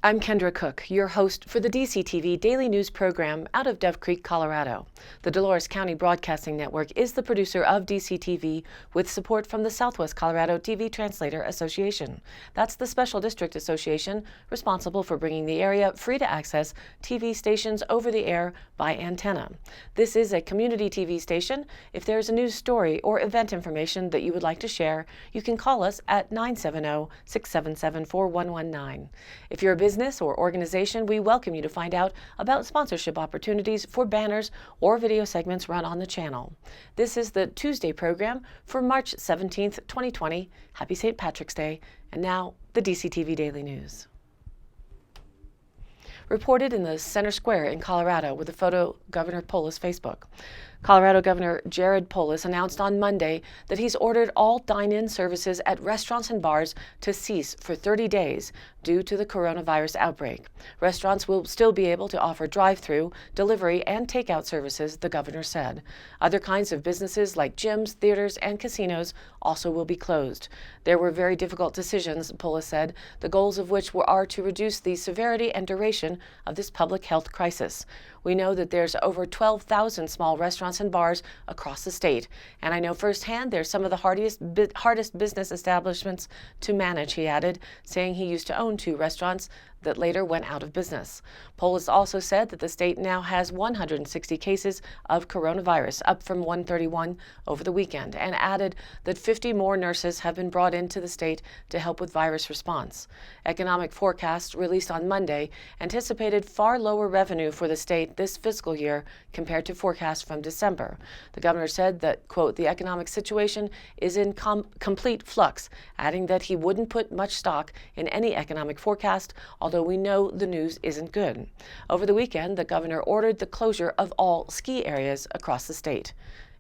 I'm Kendra Cook, your host for the DCTV daily news program out of Dove Creek, Colorado. The Dolores County Broadcasting Network is the producer of DCTV with support from the Southwest Colorado TV Translator Association. That's the Special District Association responsible for bringing the area free to access TV stations over the air by antenna. This is a community TV station. If there's a news story or event information that you would like to share, you can call us at 970-677-4119. If you're a business or organization, we welcome you to find out about sponsorship opportunities for banners or video segments run on the channel. This is the Tuesday program for March 17th, 2020. Happy St. Patrick's Day. And now, the DCTV Daily News. Reported in the Center Square in Colorado with a photo Governor Polis' Facebook. Colorado Governor Jared Polis announced on Monday that he's ordered all dine-in services at restaurants and bars to cease for 30 days due to the coronavirus outbreak. Restaurants will still be able to offer drive-through, delivery, and takeout services, the governor said. Other kinds of businesses like gyms, theaters, and casinos also will be closed. There were very difficult decisions, Polis said, the goals of which are to reduce the severity and duration of this public health crisis. We know that there's over 12,000 small restaurants and bars across the state, and I know firsthand they're some of the hardest business establishments to manage, he added, saying he used to own 2 restaurants that later went out of business. Polis also said that the state now has 160 cases of coronavirus, up from 131 over the weekend, and added that 50 more nurses have been brought into the state to help with virus response. Economic forecasts released on Monday anticipated far lower revenue for the state this fiscal year compared to forecasts from December. The governor said that, quote, the economic situation is in complete flux, adding that he wouldn't put much stock in any economic forecast, although we know the news isn't good. Over the weekend, the governor ordered the closure of all ski areas across the state.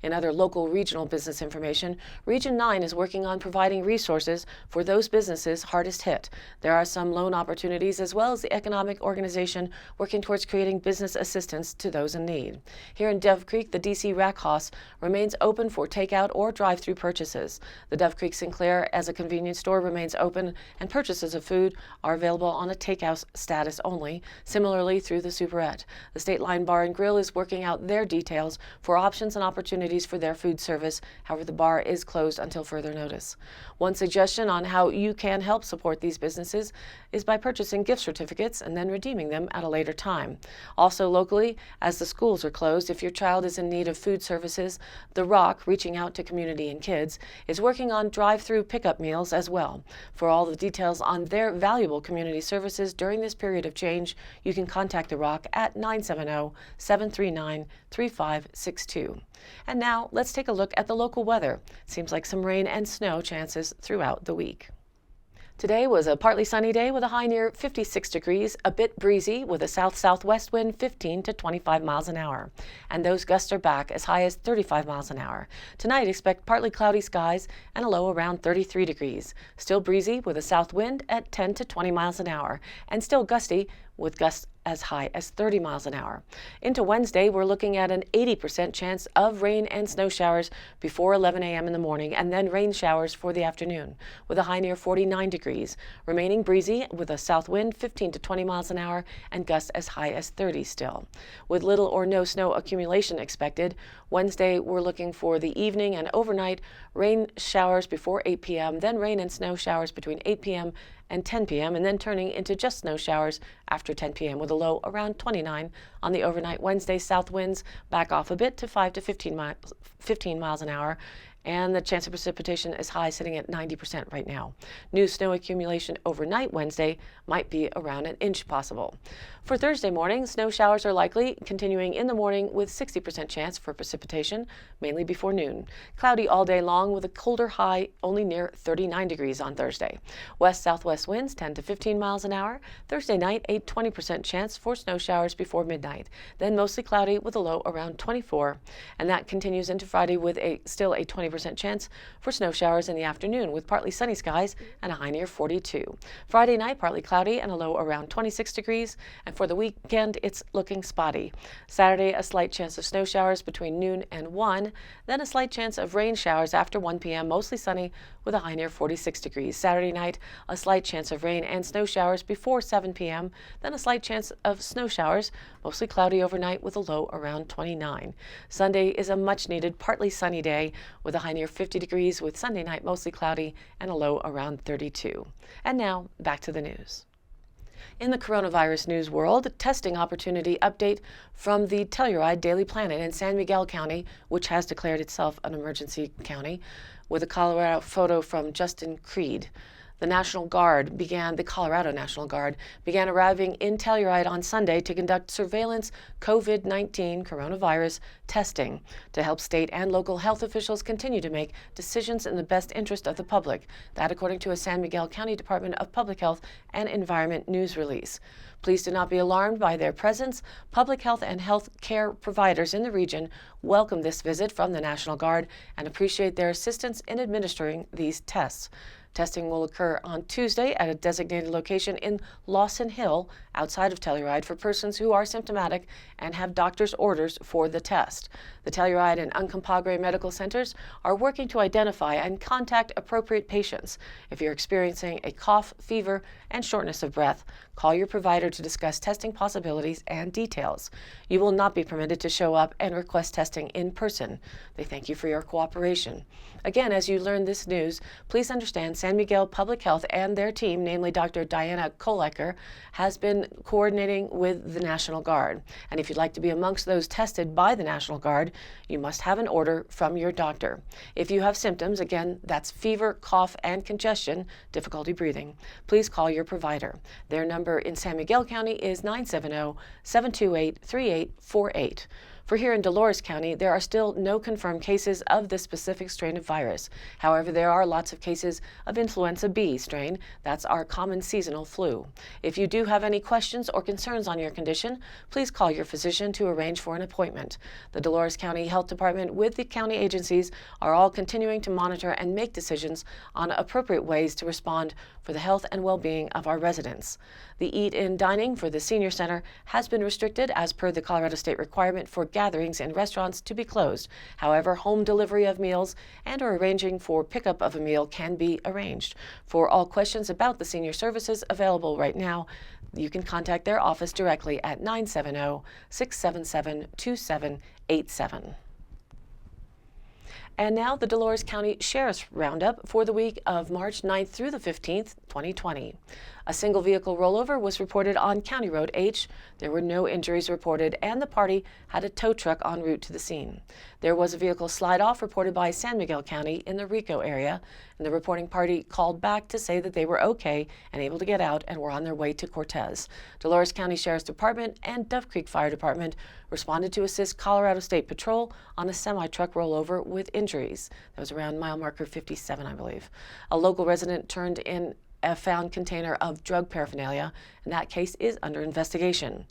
In other local regional business information, Region 9 is working on providing resources for those businesses hardest hit. There are some loan opportunities as well as the economic organization working towards creating business assistance to those in need. Here in Dove Creek, the DC Rack House remains open for takeout or drive-through purchases. The Dove Creek Sinclair as a convenience store remains open, and purchases of food are available on a takeout status only, similarly through the Superette. The State Line Bar and Grill is working out their details for options and opportunities for their food service. However, the bar is closed until further notice. One suggestion on how you can help support these businesses is by purchasing gift certificates and then redeeming them at a later time. Also locally, as the schools are closed, if your child is in need of food services, The Rock, reaching out to community and kids, is working on drive-through pickup meals as well. For all the details on their valuable community services during this period of change, you can contact The Rock at 970-739-3562. And now, let's take a look at the local weather. Seems like some rain and snow chances throughout the week. Today was a partly sunny day with a high near 56 degrees, a bit breezy with a south-southwest wind 15 to 25 miles an hour. And those gusts are back as high as 35 miles an hour. Tonight, expect partly cloudy skies and a low around 33 degrees. Still breezy with a south wind at 10 to 20 miles an hour, and still gusty with gusts as high as 30 miles an hour. Into Wednesday, we're looking at an 80% chance of rain and snow showers before 11 a.m. in the morning, and then rain showers for the afternoon, with a high near 49 degrees. Remaining breezy with a south wind 15 to 20 miles an hour and gusts as high as 30 still. With little or no snow accumulation expected, Wednesday we're looking for the evening and overnight rain showers before 8 p.m., then rain and snow showers between 8 p.m. and 10 p.m., and then turning into just snow showers after 10 p.m. with a low around 29 on the overnight Wednesday. South winds back off a bit to 5 to 15 miles an hour, and the chance of precipitation is high, sitting at 90% right now. New snow accumulation overnight Wednesday might be around an inch possible. For Thursday morning, snow showers are likely, continuing in the morning with 60% chance for precipitation, mainly before noon. Cloudy all day long with a colder high only near 39 degrees on Thursday. West-southwest winds 10 to 15 miles an hour. Thursday night, a 20% chance for snow showers before midnight. Then mostly cloudy with a low around 24. And that continues into Friday with still a 20% 20% chance for snow showers in the afternoon with partly sunny skies and a high near 42. Friday night, partly cloudy and a low around 26 degrees. And for the weekend, it's looking spotty. Saturday, a slight chance of snow showers between noon and 1. Then a slight chance of rain showers after 1 p.m., mostly sunny with a high near 46 degrees. Saturday night, a slight chance of rain and snow showers before 7 p.m. Then a slight chance of snow showers, mostly cloudy overnight with a low around 29. Sunday is a much needed partly sunny day with a high near 50 degrees with Sunday night mostly cloudy and a low around 32. And now back to the news. In the coronavirus news world, testing opportunity update from the Telluride Daily Planet in San Miguel County, which has declared itself an emergency county, with a Colorado photo from Justin Creed. The Colorado National Guard began arriving in Telluride on Sunday to conduct surveillance COVID-19 coronavirus testing to help state and local health officials continue to make decisions in the best interest of the public. That according to a San Miguel County Department of Public Health and Environment news release. Please do not be alarmed by their presence. Public health and health care providers in the region welcome this visit from the National Guard and appreciate their assistance in administering these tests. Testing will occur on Tuesday at a designated location in Lawson Hill, outside of Telluride, for persons who are symptomatic and have doctor's orders for the test. The Telluride and Uncompahgre medical centers are working to identify and contact appropriate patients. If you're experiencing a cough, fever, and shortness of breath, call your provider to discuss testing possibilities and details. You will not be permitted to show up and request testing in person. They thank you for your cooperation. Again, as you learn this news, please understand San Miguel Public Health and their team, namely Dr. Diana Kolecker, has been coordinating with the National Guard. And if you'd like to be amongst those tested by the National Guard, you must have an order from your doctor. If you have symptoms, again, that's fever, cough, and congestion, difficulty breathing, please call your provider. Their number in San Miguel County is 970-728-3848. For here in Dolores County, there are still no confirmed cases of this specific strain of virus. However, there are lots of cases of influenza B strain. That's our common seasonal flu. If you do have any questions or concerns on your condition, please call your physician to arrange for an appointment. The Dolores County Health Department with the county agencies are all continuing to monitor and make decisions on appropriate ways to respond for the health and well-being of our residents. The eat-in dining for the senior center has been restricted as per the Colorado state requirement for gatherings in restaurants to be closed. However, home delivery of meals and or arranging for pickup of a meal can be arranged. For all questions about the senior services available right now, you can contact their office directly at 970-677-2787. And now the Dolores County Sheriff's Roundup for the week of March 9th through the 15th, 2020. A single vehicle rollover was reported on County Road H. There were no injuries reported, and the party had a tow truck en route to the scene. There was a vehicle slide-off reported by San Miguel County in the Rico area, and the reporting party called back to say that they were okay and able to get out and were on their way to Cortez. Dolores County Sheriff's Department and Dove Creek Fire Department responded to assist Colorado State Patrol on a semi-truck rollover with injuries. That was around mile marker 57, I believe. A local resident turned in a found container of drug paraphernalia, and that case is under investigation.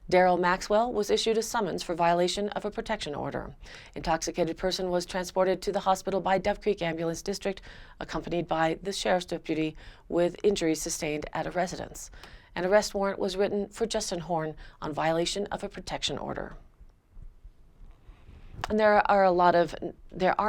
Daryl Maxwell was issued a summons for violation of a protection order. Intoxicated person was transported to the hospital by Dove Creek Ambulance District, accompanied by the sheriff's deputy with injuries sustained at a residence. An arrest warrant was written for Justin Horn on violation of a protection order. And there are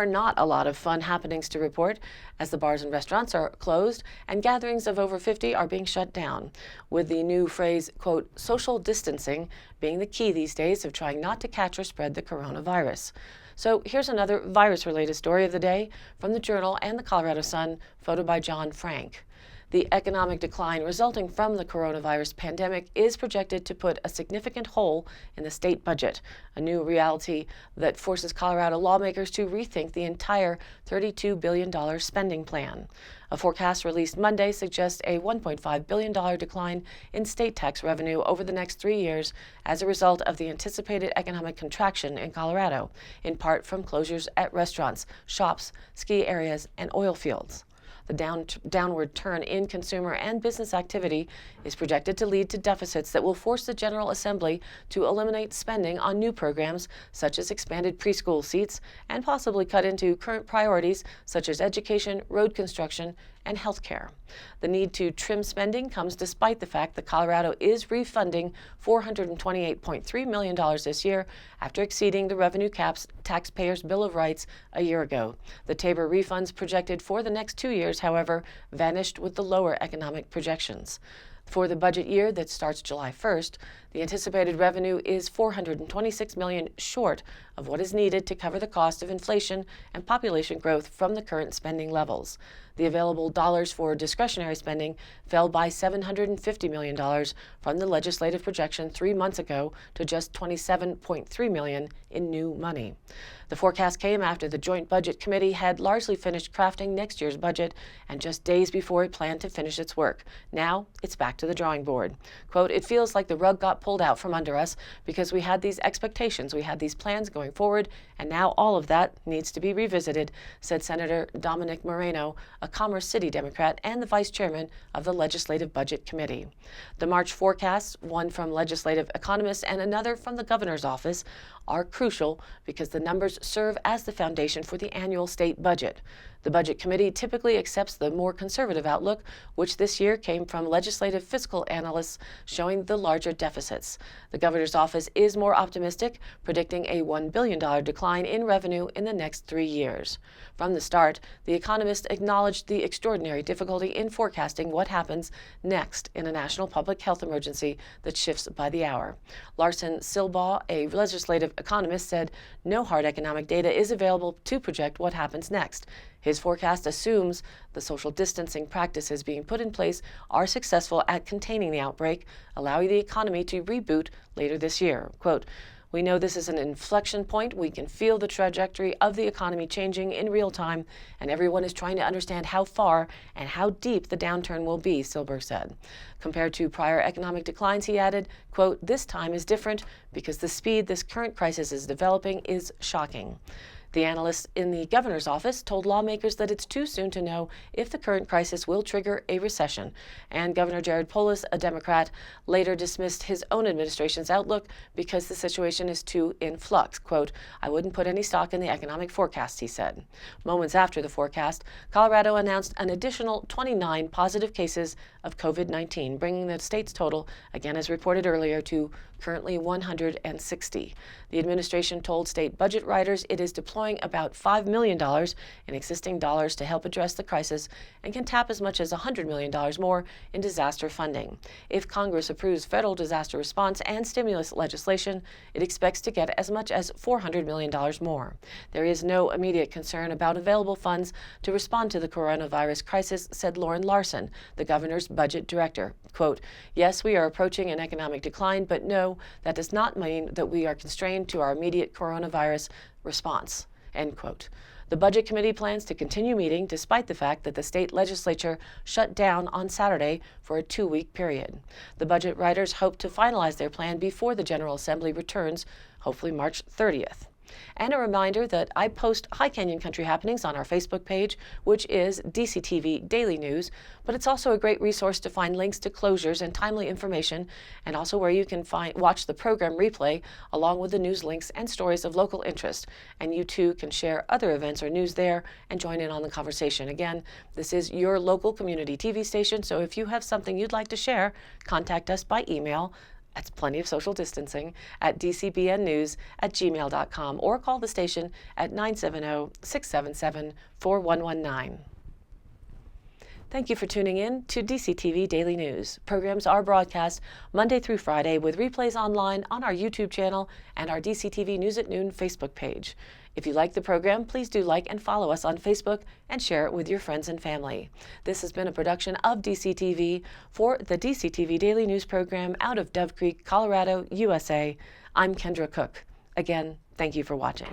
not a lot of fun happenings to report, as the bars and restaurants are closed and gatherings of over 50 are being shut down, with the new phrase, quote, social distancing being the key these days of trying not to catch or spread the coronavirus. So here's another virus-related story of the day from the Journal and the Colorado Sun, photo by John Frank. The economic decline resulting from the coronavirus pandemic is projected to put a significant hole in the state budget, a new reality that forces Colorado lawmakers to rethink the entire $32 billion spending plan. A forecast released Monday suggests a $1.5 billion decline in state tax revenue over the next 3 years as a result of the anticipated economic contraction in Colorado, in part from closures at restaurants, shops, ski areas, and oil fields. The downward turn in consumer and business activity is projected to lead to deficits that will force the General Assembly to eliminate spending on new programs such as expanded preschool seats and possibly cut into current priorities such as education, road construction, and health care. The need to trim spending comes despite the fact that Colorado is refunding $428.3 million this year after exceeding the revenue caps taxpayers' Bill of Rights a year ago. The Tabor refunds projected for the next 2 years, however, vanished with the lower economic projections. For the budget year that starts July 1st, the anticipated revenue is $426 million short of what is needed to cover the cost of inflation and population growth from the current spending levels. The available dollars for discretionary spending fell by $750 million from the legislative projection 3 months ago to just $27.3 million in new money. The forecast came after the Joint Budget Committee had largely finished crafting next year's budget and just days before it planned to finish its work. Now it's back to the drawing board. Quote, "It feels like the rug got pulled out from under us because we had these expectations, we had these plans going forward, and now all of that needs to be revisited," said Senator Dominic Moreno, a Commerce City Democrat and the vice chairman of the Legislative Budget Committee. The March forecasts, one from legislative economists and another from the governor's office, are crucial because the numbers serve as the foundation for the annual state budget. The Budget Committee typically accepts the more conservative outlook, which this year came from legislative fiscal analysts showing the larger deficits. The governor's office is more optimistic, predicting a $1 billion decline in revenue in the next 3 years. From the start, the economist acknowledged the extraordinary difficulty in forecasting what happens next in a national public health emergency that shifts by the hour. Larson Silbaugh, a legislative economist, said no hard economic data is available to project what happens next. His forecast assumes the social distancing practices being put in place are successful at containing the outbreak, allowing the economy to reboot later this year. Quote, "We know this is an inflection point. We can feel the trajectory of the economy changing in real time, and everyone is trying to understand how far and how deep the downturn will be," Silberg said. Compared to prior economic declines, he added, quote, "This time is different because the speed this current crisis is developing is shocking." The analysts in the governor's office told lawmakers that it's too soon to know if the current crisis will trigger a recession, and Governor Jared Polis, a Democrat, later dismissed his own administration's outlook because the situation is too in flux. Quote, "I wouldn't put any stock in the economic forecast," he said. Moments after the forecast, Colorado announced an additional 29 positive cases of COVID-19, bringing the state's total, again as reported earlier, to currently 160. The administration told state budget writers it is deploying about $5 million in existing dollars to help address the crisis and can tap as much as $100 million more in disaster funding. If Congress approves federal disaster response and stimulus legislation, it expects to get as much as $400 million more. There is no immediate concern about available funds to respond to the coronavirus crisis, said Lauren Larson, the governor's budget director. Quote, "Yes, we are approaching an economic decline, but no, that does not mean that we are constrained to our immediate coronavirus response," end quote. The Budget Committee plans to continue meeting despite the fact that the state legislature shut down on Saturday for a 2-week period. The budget writers hope to finalize their plan before the General Assembly returns, hopefully March 30th. And a reminder that I post High Canyon Country happenings on our Facebook page, which is DCTV Daily News, but it's also a great resource to find links to closures and timely information, and also where you can watch the program replay along with the news links and stories of local interest. And you too can share other events or news there and join in on the conversation. Again, this is your local community TV station, so if you have something you'd like to share, contact us by email. That's plenty of social distancing at dcbnnews@gmail.com or call the station at 970-677-4119. Thank you for tuning in to DCTV Daily News. Programs are broadcast Monday through Friday with replays online on our YouTube channel and our DCTV News at Noon Facebook page. If you like the program, please do like and follow us on Facebook and share it with your friends and family. This has been a production of DCTV for the DCTV Daily News program out of Dove Creek, Colorado, USA. I'm Kendra Cook. Again, thank you for watching.